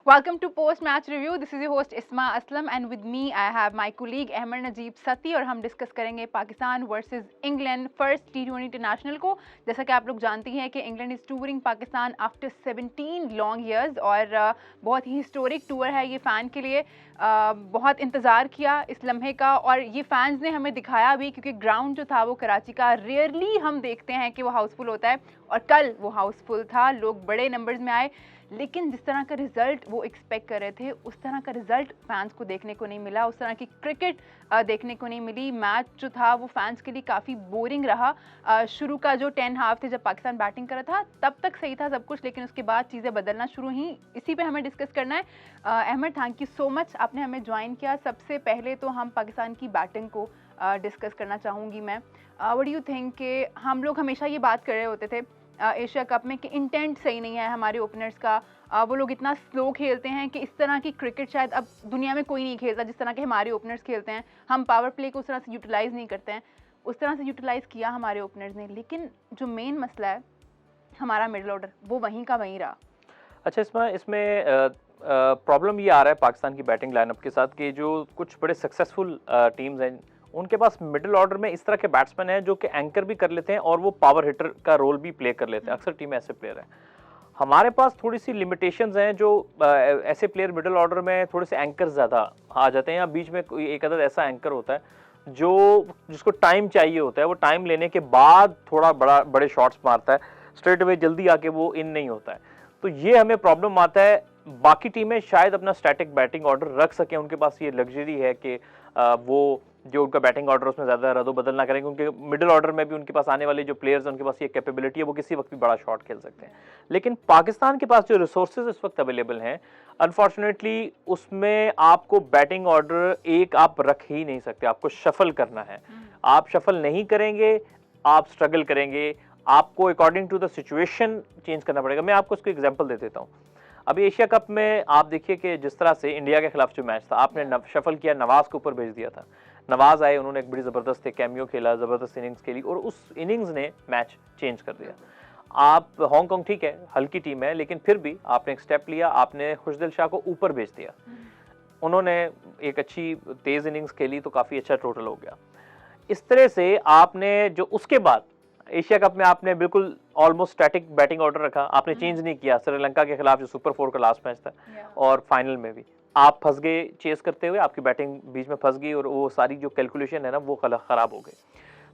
Welcome to Post Match Review. This is your host Isma Aslam and with me I have my colleague Ahmed Najeeb Sati और हम discuss करेंगे Pakistan versus England first T20 international को। जैसा कि आप लोग जानती हैं कि England is touring Pakistan after 17 long years और बहुत ही हिस्टोरिक टूर है ये फ़ैन के लिए। बहुत इंतज़ार किया इस लम्हे का और ये फैंस ने हमें दिखाया भी, क्योंकि ग्राउंड जो था वो कराची का रेयरली हम देखते हैं कि वो हाउसफुल होता है और कल वो हाउसफुल था। लोग बड़े नंबर्स में आए, लेकिन जिस तरह का रिज़ल्ट वो एक्सपेक्ट कर रहे थे उस तरह का रिज़ल्ट फैंस को देखने को नहीं मिला, उस तरह की क्रिकेट देखने को नहीं मिली। मैच जो था वो फैंस के लिए काफ़ी बोरिंग रहा। शुरू का जो 10 हाफ थे जब पाकिस्तान बैटिंग कर रहा था तब तक सही था सब कुछ, लेकिन उसके बाद चीज़ें बदलना शुरू हुई। इसी पे हमें डिस्कस करना है। Ahmad, thank you so much, आपने हमें ज्वाइन किया। सबसे पहले तो हम पाकिस्तान की बैटिंग को डिस्कस करना चाहूँगी मैं। व्हाट डू यू थिंक कि हम लोग हमेशा ये बात कर रहे होते थे एशिया कप में कि इंटेंट सही नहीं है हमारे ओपनर्स का, वो लोग इतना स्लो खेलते हैं कि इस तरह की क्रिकेट शायद अब दुनिया में कोई नहीं खेलता जिस तरह के हमारे ओपनर्स खेलते हैं। हम पावर प्ले को उस तरह से यूटिलाइज़ नहीं करते हैं, उस तरह से यूटिलाइज़ किया हमारे ओपनर्स ने, लेकिन जो मेन मसला है हमारा मिडल ऑर्डर वो वहीं का वहीं रहा। अच्छा, इसमें प्रॉब्लम ये आ रहा है पाकिस्तान की बैटिंग लाइनअप के साथ कि जो कुछ बड़े सक्सेसफुल टीम्स हैं उनके पास मिडिल ऑर्डर में इस तरह के बैट्समैन हैं जो कि एंकर भी कर लेते हैं और वो पावर हिटर का रोल भी प्ले कर लेते हैं। अक्सर टीम ऐसे प्लेयर हैं। हमारे पास थोड़ी सी लिमिटेशंस हैं, जो ऐसे प्लेयर मिडिल ऑर्डर में थोड़े से एंकर ज़्यादा आ जाते हैं या बीच में कोई एक अदर ऐसा एंकर होता है जिसको टाइम चाहिए होता है, वो टाइम लेने के बाद थोड़ा बड़े शॉट्स मारता है, स्ट्रेट अवे जल्दी आके वो इन नहीं होता है। तो ये हमें प्रॉब्लम आता है। बाकी टीमें शायद अपना स्टैटिक बैटिंग ऑर्डर रख सकें, उनके पास ये लग्जरी है कि वो जो उनका बैटिंग ऑर्डर उसमें ज़्यादा रद्दो बदल ना करें, क्योंकि मिडिल ऑर्डर में भी उनके पास आने वाले जो प्लेयर्स हैं उनके पास ये कैपेबिलिटी है, वो किसी वक्त भी बड़ा शॉट खेल सकते हैं। लेकिन पाकिस्तान के पास जो रिसोर्सेज इस वक्त अवेलेबल हैं, अनफॉर्चुनेटली उसमें आपको बैटिंग ऑर्डर एक आप रख ही नहीं सकते, आपको शफल करना है। आप शफल नहीं करेंगे, आप स्ट्रगल करेंगे, आपको according to the situation change करना पड़ेगा। मैं आपको इसको एग्जांपल दे देता हूँ। अभी एशिया कप में आप देखिए कि जिस तरह से इंडिया के खिलाफ जो मैच था, आपने शफल किया, नवाज को ऊपर भेज दिया था। नवाज आए, उन्होंने एक बड़ी ज़बरदस्त कैमियो खेला, ज़बरदस्त इनिंग्स खेली और उस इनिंग्स ने मैच चेंज कर दिया। आप हांगकांग ठीक है, हल्की टीम है, लेकिन फिर भी आपने एक स्टेप लिया, आपने खुशदिल शाह को ऊपर भेज दिया। उन्होंने एक अच्छी तेज़ इनिंग्स खेली तो काफ़ी अच्छा टोटल हो गया। इस तरह से आपने जो उसके बाद एशिया कप में आपने बिल्कुल ऑलमोस्ट स्टैटिक बैटिंग ऑर्डर रखा, आपने चेंज नहीं किया। श्रीलंका के खिलाफ जो सुपर 4 का लास्ट मैच था और फाइनल में भी आप फंस गए चेस करते हुए, आपकी बैटिंग बीच में फंस गई और वो सारी जो कैलकुलेशन है ना वो खराब हो गई।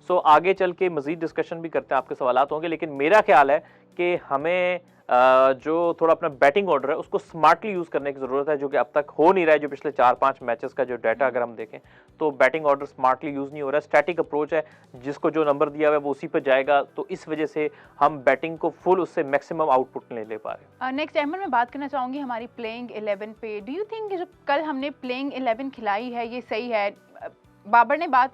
सो आगे चल के मजीद डिस्कशन भी करते हैं, आपके सवालात होंगे, लेकिन मेरा ख्याल है कि हमें जो थोड़ा अपना बैटिंग ऑर्डर है उसको स्मार्टली यूज़ करने की ज़रूरत है, जो कि अब तक हो नहीं रहा है। जो पिछले 4-5 मैचेस का जो डाटा अगर हम देखें तो बैटिंग ऑर्डर स्मार्टली यूज़ नहीं हो रहा है, स्टैटिक अप्रोच है, जिसको जो नंबर दिया हुआ है वो उसी पर जाएगा। तो इस वजह से हम बैटिंग को फुल उससे मैक्सिमम आउटपुट नहीं ले पा रहे। नेक्स्ट अहमद, मैं बात करना चाहूँगी हमारी प्लेइंग 11 पे। डू यू थिंक जो कल हमने प्लेइंग 11 खिलाई है ये सही है? बाबर ने बात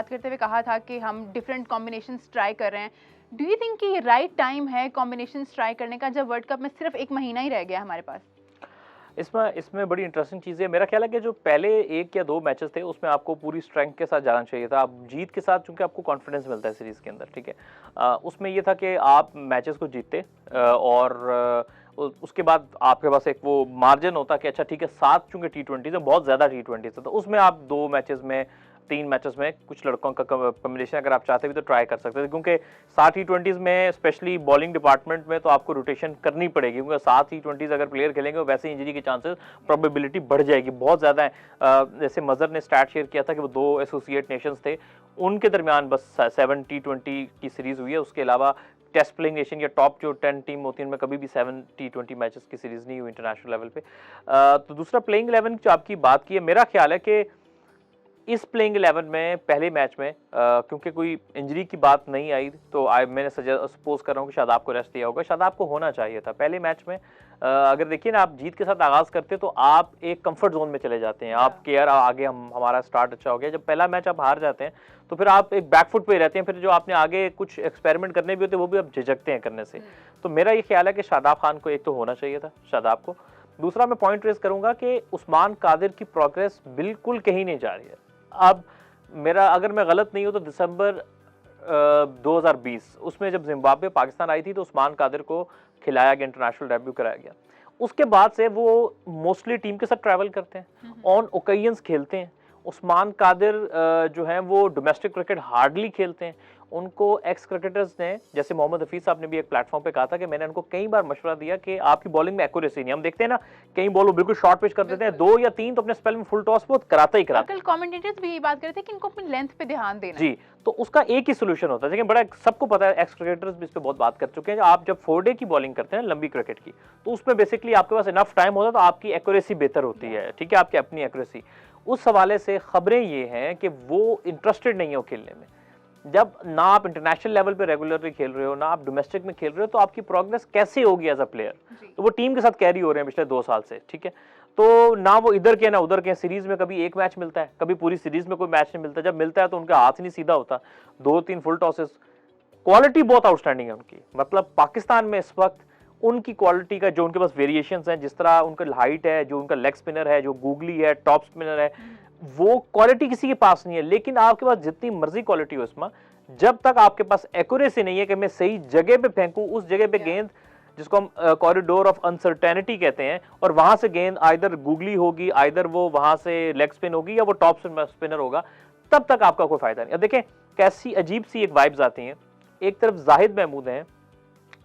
करते हुए कहा था कि हम डिफरेंट कॉम्बिनेशंस ट्राई कर रहे हैं। डू यू थिंक कि ये राइट टाइम है कॉम्बिनेशंस ट्राई करने का, जब वर्ल्ड कप में सिर्फ एक महीना ही रह गया हमारे पास? इसमें बड़ी इंटरेस्टिंग चीज़ है। मेरा ख्याल है कि जो पहले 1 या 2 मैचेस थे उसमें आपको पूरी स्ट्रेंथ के साथ जाना चाहिए था। आप जीत के साथ, चूंकि आपको कॉन्फिडेंस मिलता है सीरीज़ के अंदर, ठीक है। उसमें ये था कि आप मैचेस को जीतते और उसके बाद आपके पास एक वो मार्जिन होता कि अच्छा ठीक है, 7 चूंकि T20 है, बहुत ज़्यादा T20 था, तो उसमें आप 2 मैचेस में 3 मैचेस में कुछ लड़कों का कॉम्बिनेशन अगर आप चाहते भी तो ट्राई कर सकते थे, क्योंकि 7 T20 में स्पेशली बॉलिंग डिपार्टमेंट में तो आपको रोटेशन करनी पड़ेगी, क्योंकि 7 T20 अगर प्लेयर खेलेंगे वैसे इंजरी के चांसेस प्रोबेबिलिटी बढ़ जाएगी, बहुत ज़्यादा है। जैसे मजर ने स्टैट शेयर किया था कि वो 2 एसोसिएट नेशंस थे, उनके दरमियान बस 7 T20 की सीरीज़ हुई है। उसके अलावा टेस्ट प्लेइंग नेशन या टॉप जो 10 टीम होती है उनमें कभी भी 7 T20 मैचेस की सीरीज़ नहीं हुई इंटरनेशनल लेवल पे। तो दूसरा प्लेइंग 11 जो आपकी बात की है, मेरा ख्याल है कि इस प्लेइंग 11 में पहले मैच में क्योंकि कोई इंजरी की बात नहीं आई, तो मैंने सपोज कर रहा हूँ कि शादाब को रेस्ट दिया होगा। शादाब को होना चाहिए था पहले मैच में। अगर देखिए ना, आप जीत के साथ आगाज करते तो आप एक कंफर्ट जोन में चले जाते हैं, आप केयर आगे हमारा स्टार्ट अच्छा हो गया। जब पहला मैच आप हार जाते हैं तो फिर आप एक बैकफुट पे रहते हैं, फिर जो आपने आगे कुछ एक्सपेरिमेंट करने भी होते हैं वो भी आप झिझकते हैं करने से। तो मेरा ये ख्याल है कि शादाब खान को एक तो होना चाहिए था, शादाब को। दूसरा मैं पॉइंट रेज करूंगा कि उस्मान कादिर की प्रोग्रेस बिल्कुल कहीं नहीं जा रही है। अब मेरा, अगर मैं गलत नहीं हूं तो दिसंबर 2020 उसमें जब जिम्बाब्वे पाकिस्तान आई थी तो उस्मान कादिर को खिलाया गया, इंटरनेशनल डेब्यू कराया गया। उसके बाद से वो मोस्टली टीम के साथ ट्रैवल करते हैं, ऑन ओकेजन्स खेलते हैं। उस्मान कादिर जो है वो डोमेस्टिक क्रिकेट हार्डली खेलते हैं। उनको एक्स क्रिकेटर्स ने, जैसे मोहम्मद हफीज साहब ने भी एक प्लेटफॉर्म पे कहा था कि मैंने उनको कई बार मशवरा दिया कि आपकी बॉलिंग में एक्यूरेसी नहीं, हम देखते हैं ना कई बॉल वो बिल्कुल शॉर्ट पिच कर देते हैं, 2 या 3 तो अपने स्पेल में फुल टॉस बहुत कराता ही कराता। कल कमेंटेटर्स भी यही बात कर रहे थे कि इनको अपनी लेंथ पे ध्यान देना जी, तो उसका एक ही सोल्यूशन होता है, लेकिन बड़ा सबको पता है, एक्स क्रिकेटर्स भी इस पे बहुत बात कर चुके हैं। आप जब 4 डे की बॉलिंग करते हैं लंबी क्रिकेट की, तो उसमें बेसिकली आपके पास इनफ टाइम होता है तो आपकी एक्यूरेसी बेहतर होती है, ठीक है, आपकी अपनी एक्यूरेसी। उस हवाले से खबरें ये हैं कि वो इंटरेस्टेड नहीं हो खेलने में। जब ना आप इंटरनेशनल लेवल पे रेगुलरली खेल रहे हो, ना आप डोमेस्टिक में खेल रहे हो, तो आपकी प्रोग्रेस कैसे होगी एज अ प्लेयर? तो वो टीम के साथ कैरी हो रहे हैं पिछले 2 साल से, ठीक है। तो ना वो इधर के ना उधर के, सीरीज में कभी एक मैच मिलता है, कभी पूरी सीरीज में कोई मैच नहीं मिलता, जब मिलता है तो उनका हाथ ही नहीं सीधा होता, 2-3 फुल टॉसेस। क्वालिटी बहुत आउटस्टैंडिंग है उनकी, मतलब पाकिस्तान में इस वक्त उनकी क्वालिटी का जो उनके पास वेरिएशंस हैं, जिस तरह उनका हाइट है, जो उनका लेग स्पिनर है, जो गूगली है, टॉप स्पिनर है, वो क्वालिटी किसी के पास नहीं है। लेकिन आपके पास जितनी मर्जी क्वालिटी हो इसमें, जब तक आपके पास एक्यूरेसी नहीं है कि मैं सही जगह पे फेंकूं, उस जगह पे गेंद, जिसको हम कॉरिडोर ऑफ अनसर्टेनिटी कहते हैं, और वहां से गेंद आइदर गूगली होगी, आइदर वो वहां से लेग स्पिन होगी, या वो टॉप स्पिनर होगा, तब तक आपका कोई फायदा नहीं। अब देखें कैसी अजीब सी एक वाइब्स आती हैं। एक तरफ जाहिद महमूद हैं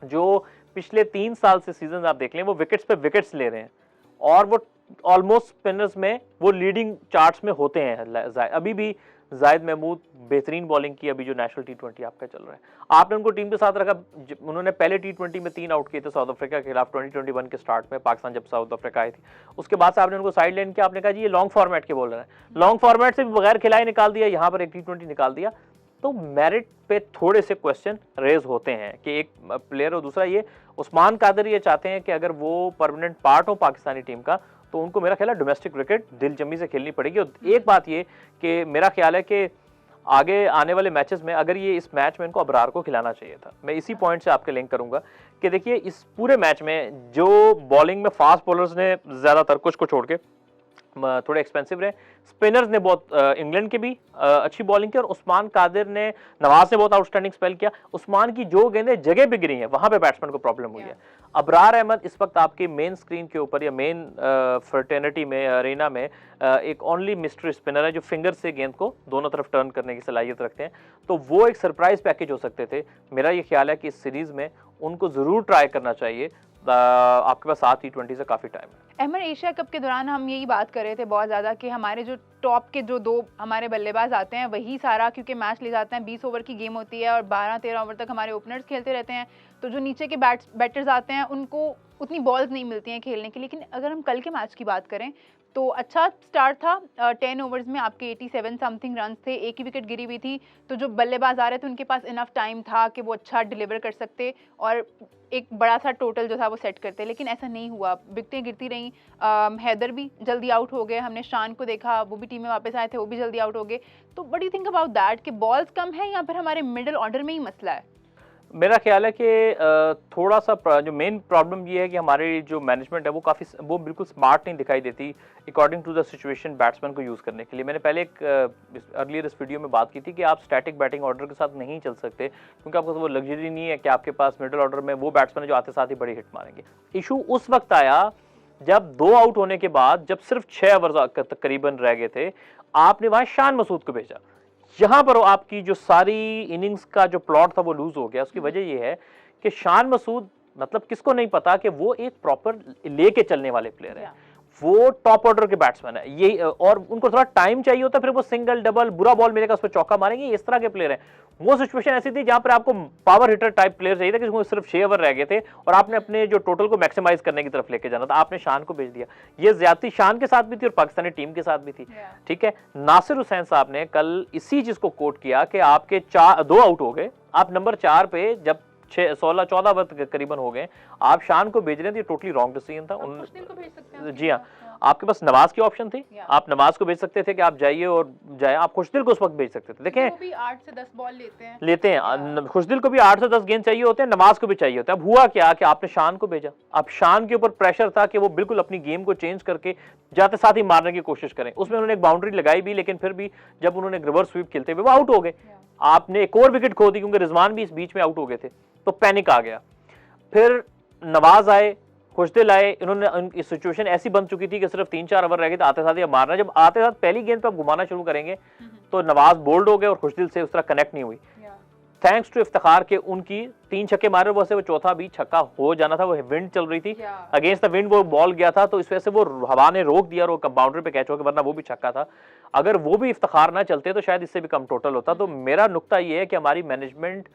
जो पिछले 3 साल से सीजन आप देख लें वो विकेट्स पे विकेट्स ले रहे हैं, और वो ऑलमोस्ट स्पिनर्स में वो लीडिंग चार्ट्स में होते हैं। अभी भी जाहिद महमूद बेहतरीन बॉलिंग की, अभी जो नेशनल T20 आपका चल रहा है, आपने उनको टीम के साथ रखा। उन्होंने पहले T20 में 3 आउट किए थे साउथ अफ्रीका के खिलाफ 2021 के स्टार्ट में, पाकिस्तान जब साउथ अफ्रीका आई थी। उसके बाद से आपने उनको साइड लाइन किया, आपने कहा जी ये लॉन्ग फॉर्मेट के बॉलर है, लॉन्ग फॉर्मेट से भी बगैर खिलाए निकाल दिया, यहाँ पर एक T20 निकाल दिया। तो मेरिट पे थोड़े से क्वेश्चन रेज होते हैं कि एक प्लेयर और दूसरा ये उस्मान कादिर ये चाहते हैं कि अगर वो परमानेंट पार्ट हो पाकिस्तानी टीम का, तो उनको मेरा ख्याल है डोमेस्टिक क्रिकेट दिलजमी से खेलनी पड़ेगी। और एक बात ये कि मेरा ख्याल है कि आगे आने वाले मैचेस में अगर ये इस मैच में इनको अबरार को खिलाना चाहिए था। मैं इसी पॉइंट से आपके लिंक करूंगा कि देखिए इस पूरे मैच में जो बॉलिंग में फास्ट बॉलर्स ने ज्यादातर, कुछ को छोड़ के थोड़े एक्सपेंसिव रहे, स्पिनर्स ने बहुत इंग्लैंड के भी अच्छी बॉलिंग की, और उस्मान कादिर ने, नवाज ने बहुत आउटस्टैंडिंग स्पेल किया। उस्मान की जो गेंदें जगह पे गिरी हैं वहां पे बैट्समैन को प्रॉब्लम हुई है। अबरार अहमद इस वक्त आपके मेन स्क्रीन के ऊपर या मेन फ्रेटर्निटी में, अरेना में एक ओनली मिस्ट्री स्पिनर है जो फिंगर से गेंद को दोनों तरफ टर्न करने की सलाहियत रखते हैं। तो वो एक सरप्राइज पैकेज हो सकते थे। मेरा ये ख्याल है कि इस सीरीज में उनको जरूर ट्राई करना चाहिए। आपके पास 7 T20 से काफी टाइम है। अहमद, एशिया कप के दौरान हम यही बात कर रहे थे बहुत ज़्यादा कि हमारे जो टॉप के जो 2 हमारे बल्लेबाज आते हैं वही सारा, क्योंकि मैच ले जाते हैं, 20 ओवर की गेम होती है और 12-13 ओवर तक हमारे ओपनर्स खेलते रहते हैं, तो जो नीचे के बैटर्स आते हैं उनको उतनी बॉल्स नहीं मिलती हैं खेलने की। लेकिन अगर हम कल के मैच की बात करें तो अच्छा स्टार्ट था। 10 ओवर्स में आपके 87 समथिंग रन थे, एक ही विकेट गिरी हुई थी, तो जो बल्लेबाज आ रहे थे उनके पास इनफ टाइम था कि वो अच्छा डिलीवर कर सकते और एक बड़ा सा टोटल जो था वो सेट करते। लेकिन ऐसा नहीं हुआ, विकेटें गिरती रहीं। हैदर भी जल्दी आउट हो गए, हमने शान को देखा, वो भी टीम में वापस आए थे, वो भी जल्दी आउट हो गए। तो what do you think about that कि बॉल्स कम है या फिर हमारे मिडिल ऑर्डर में ही मसला है? मेरा ख्याल है कि थोड़ा सा जो मेन प्रॉब्लम ये है कि हमारी जो मैनेजमेंट है वो बिल्कुल स्मार्ट नहीं दिखाई देती according to the situation batsman को यूज़ करने के लिए। मैंने पहले एक अर्लियर इस वीडियो में बात की थी कि आप स्टैटिक बैटिंग ऑर्डर के साथ नहीं चल सकते, क्योंकि आपको वो लग्जरी नहीं है कि आपके पास मिडिल ऑर्डर में वो बैट्समैन है जो आते साथ ही बड़ी हिट मारेंगे। इशू उस वक्त आया जब 2 आउट होने के बाद, जब सिर्फ 6 ओवर तकरीबन रह गए थे, आपने वहां शान मसूद को भेजा। यहां पर आपकी जो सारी इनिंग्स का जो प्लॉट था वो लूज हो गया। उसकी वजह यह है कि शान मसूद, मतलब किसको नहीं पता कि वो एक प्रॉपर लेके चलने वाले प्लेयर है, वो टॉप ऑर्डर के बैट्समैन है ये, और उनको थोड़ा टाइम चाहिए होता है, फिर वो सिंगल डबल बुरा बॉल मिलेगा उस पर चौका मारेंगे, इस तरह के प्लेयर हैं। वो सिचुएशन ऐसी थी जहां पर आपको पावर हिटर टाइप प्लेयर चाहिए था, क्योंकि सिर्फ 6 ओवर रह गए थे और आपने अपने जो टोटल को मैक्सिमाइज करने की तरफ लेके जाना था, आपने शान को भेज दिया। ये ज्यादती शान के साथ भी थी और पाकिस्तानी टीम के साथ भी थी, ठीक है। नासिर हुसैन साहब ने कल इसी चीज को कोट किया कि आपके 2 आउट हो गए, आप नंबर 4 पे जब 16-14 ओवर करीबन हो गए, आप शान को भेज रहे थे, ये टोटली रॉन्ग डिसीजन था। जी हाँ, आपके पास नवाज की ऑप्शन थी, आप नवाज को भेज सकते थे कि आप जाइए और जाए, आप खुशदिल को उस वक्त भेज सकते थे। देखें, वो भी 8 से 10 बॉल लेते हैं खुशदिल को भी 8 से 10 गेंद चाहिए होते हैं, नवाज को भी चाहिए होता है। अब हुआ क्या कि आपने शान को भेजा। अब शान के ऊपर प्रेशर था कि वो बिल्कुल अपनी गेम को चेंज करके जाते साथ ही मारने की कोशिश करें। उसमें उन्होंने एक बाउंड्री लगाई भी, लेकिन फिर भी जब उन्होंने रिवर्स स्वीप खेलते हुए वो आउट हो गए। आपने एक और विकेट खो दी क्योंकि रिजवान भी इस बीच में आउट हो गए थे, तो पैनिक आ गया। फिर नवाज आए, खुशदिल आए, इन्होंने सिचुएशन ऐसी बन चुकी थी कि सिर्फ 3-4 ओवर रह गए तो आते साथ ये मारना, जब आते साथ पहली गेंद पे आप घुमाना शुरू करेंगे तो नवाज बोल्ड हो गए और खुशदिल से उस तरह कनेक्ट नहीं हुई। थैंक्स टू इफ्तिखार के उनकी 3 छक्के मारे, वैसे वो चौथा भी छक्का हो जाना था, वो विंड चल रही थी, अगेंस्ट द विंड वो बॉल गया था, तो इस वजह से वो हवा ने रोक दिया और वो बाउंड्री पे कैच हो गया, वरना वो भी छक्का था। अगर वो भी इफ्तिखार ना चलते तो शायद इससे भी कम टोटल होता। तो मेरा नुक्ता ये है कि हमारी मैनेजमेंट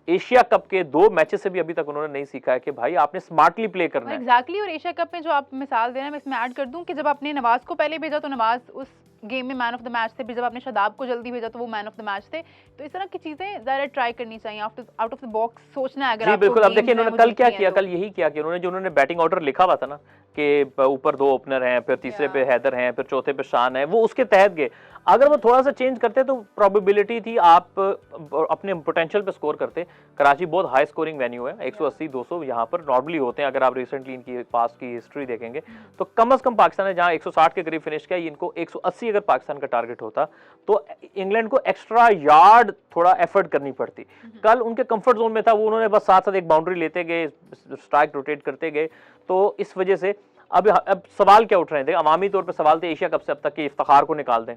एशिया कप के 2 मैचेस से भी अभी तक उन्होंने नहीं सीखा है कि भाई आपने स्मार्टली प्ले करना है। एग्जैक्टली। और एशिया कप में जो आप मिसाल दे रहे हैं, मैं इसमें ऐड कर दूं कि जब आपने नवाज को पहले भेजा तो नवाज उस गेम में मैन ऑफ द मैच थे, फिर जब आपने शादाब को जल्दी भेजा तो वो मैन ऑफ द मैच थे। तो इस तरह की चीजें ज़्यादा ट्राई करनी चाहिए, आउट ऑफ द बॉक्स सोचना है। अगर जी आपको बिल्कुल। अब देखिए इन्होंने कल क्या किया, तो। कल यही किया कि उन्होंने बैटिंग ऑर्डर लिखा हुआ था ना कि ऊपर 2 ओपनर हैं, फिर तीसरे पे हैदर हैं, फिर चौथे पे शान है, वो उसके तहत गए। अगर वो थोड़ा सा चेंज करते तो प्रोबेबिलिटी थी आप अपने पोटेंशियल पे स्कोर करते। कराची बहुत हाई स्कोरिंग वेन्यू है, 180-200 यहाँ पर नॉर्मली होते हैं। अगर आप रिसेंटली इनकी पास्ट की हिस्ट्री देखेंगे तो कम से कम पाकिस्तान ने जहाँ 160 के करीब फिनिश किया, इनको 180 अगर पाकिस्तान का टारगेट होता तो इंग्लैंड को एक्स्ट्रा यार्ड थोड़ा एफर्ट करनी पड़ती। कल उनके कंफर्ट जोन में था, वो उन्होंने बस साथ साथ एक बाउंड्री लेते गए, स्ट्राइक रोटेट करते गए। तो इस वजह से अब सवाल क्या उठ रहे थे, अवामी तौर पर सवाल थे एशिया कप से अब तक कि इफ्तिखार को निकाल दें,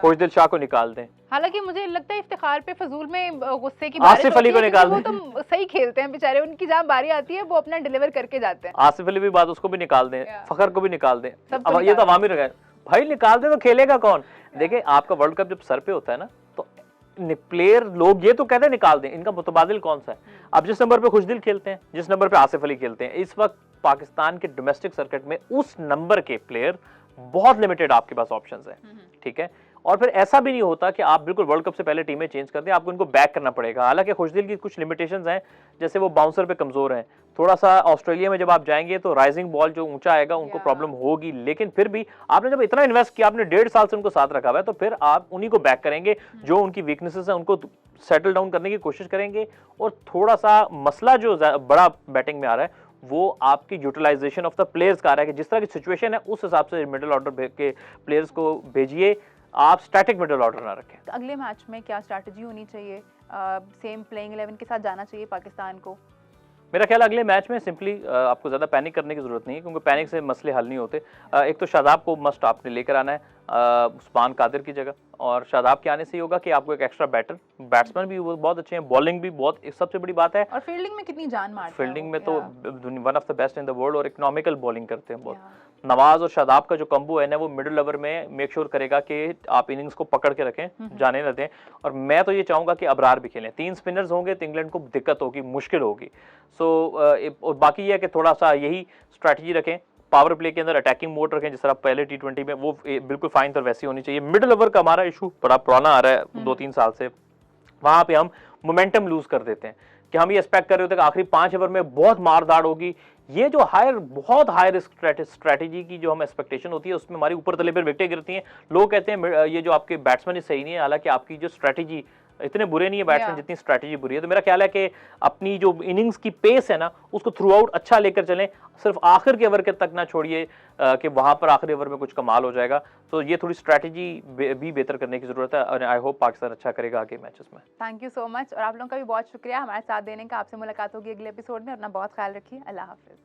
खुशदिल शाह को निकाल दें। हालांकि मुझे लगता है इफ्तिखार पे फजूल में गुस्से की बारिश आसिफ अली को निकाल दें, वो तो सही खेलते हैं बेचारे, उनकी जहाँ बारी आती है वो अपना डिलीवर करके जाते हैं। आसिफ अली भी बात, उसको भी निकाल दें, फखर को भी निकाल दें। अब ये तो अवामी रह भाई, निकाल दें तो खेलेगा कौन? देखिए आपका वर्ल्ड कप जब सर पे होता है ना तो प्लेयर लोग ये तो कहते हैं निकाल दें, इनका मुतबादिल कौन सा है? अब जिस नंबर पे खुशदिल खेलते हैं, जिस नंबर पे आसिफ अली खेलते हैं, इस वक्त पाकिस्तान के डोमेस्टिक सर्किट में उस नंबर के प्लेयर बहुत लिमिटेड आपके पास ऑप्शंस हैं, ठीक है। और फिर ऐसा भी नहीं होता कि आप बिल्कुल वर्ल्ड कप से पहले टीमें चेंज कर दें, आपको इनको बैक करना पड़ेगा। हालांकि खुशदिल की कुछ लिमिटेशंस हैं, जैसे वो बाउंसर पे कमजोर हैं, थोड़ा सा ऑस्ट्रेलिया में जब आप जाएंगे तो राइजिंग बॉल जो ऊंचा आएगा उनको प्रॉब्लम होगी। लेकिन फिर भी आपने जब इतना इन्वेस्ट किया, आपने 1.5 साल से उनको साथ रखा हुआ है, तो फिर आप उन्हीं को बैक करेंगे, जो उनकी वीकनेसेस हैं उनको सेटल डाउन करने की कोशिश करेंगे। और थोड़ा सा मसला जो बड़ा बैटिंग में आ रहा है वो आपकी यूटिलाइजेशन ऑफ द प्लेयर्स का आ रहा है कि जिस तरह की सिचुएशन है उस हिसाब से मिडिल ऑर्डर के प्लेयर्स को भेजिए, आप स्टैटिक मिडिल ऑर्डर ना रखें। तो अगले मैच में क्या स्ट्रैटेजी होनी चाहिए? सेम प्लेइंग 11 के साथ जाना चाहिए पाकिस्तान को? मेरा ख्याल अगले मैच में सिंपली आपको ज़्यादा पैनिक करने की ज़रूरत नहीं है, क्योंकि पैनिक से मसले हल नहीं होते। एक तो शादाब को मस्ट आपने लेकर आना है उस्मान कादिर की जगह, और शादाब के आने से ही होगा कि आपको एक एक्स्ट्रा बैट्समैन भी वो बहुत अच्छे हैं, बॉलिंग भी बहुत, एक सबसे बड़ी बात है। और फील्डिंग में कितनी जान मारते हैं, फील्डिंग में तो one of the best in the world, और इकोनॉमिकल बॉलिंग करते हैं बहुत। नवाज और शादाब का जो कम्बो है ना, वो मिडिल ओवर में मेक श्योर करेगा कि आप इनिंग्स को पकड़ के रखें, जाने न दें। और मैं तो ये चाहूंगा कि अबरार भी खेलें। 3 स्पिनर्स होंगे तो इंग्लैंड को दिक्कत होगी, मुश्किल होगी। सो बाकी ये है कि थोड़ा सा यही स्ट्रैटेजी रखें, पावर प्ले के अंदर अटैकिंग मोड रखें, जिस तरह पहले T20 में वो बिल्कुल फाइन, तो वैसी होनी चाहिए। मिडिल ओवर का हमारा इशू बड़ा पुराना आ रहा है 2-3 साल से, वहां पे हम मोमेंटम लूज कर देते हैं कि हम ये एक्सपेक्ट कर रहे होते हैं कि आखिरी 5 ओवर में बहुत मारदाड़ होगी। ये जो बहुत हाई रिस्क स्ट्रैटेजी की जो हम एक्सपेक्टेशन होती है, उसमें हमारी ऊपर तले पर विकेटें गिरती हैं। लोग कहते हैं ये जो आपके बैट्समैन सही नहीं है, हालांकि आपकी जो स्ट्रैटेजी इतने बुरे नहीं है बैट्समैन जितनी स्ट्रैटेजी बुरी है। तो मेरा ख्याल है कि अपनी जो इनिंग्स की पेस है ना, उसको थ्रू आउट अच्छा लेकर चलें, सिर्फ आखिर के ओवर के तक ना छोड़िए कि वहां पर आखिरी ओवर में कुछ कमाल हो जाएगा। तो ये थोड़ी स्ट्रैटेजी भी बेहतर करने की जरूरत है, और आई होप पाकिस्तान अच्छा करेगा आगे मैचेस में। थैंक यू सो मच, और आप लोगों का भी बहुत शुक्रिया हमारे साथ देने का। आपसे मुलाकात होगी अगले एपिसोड में। अपना बहुत ख्याल रखिए। अल्लाह हाफिज।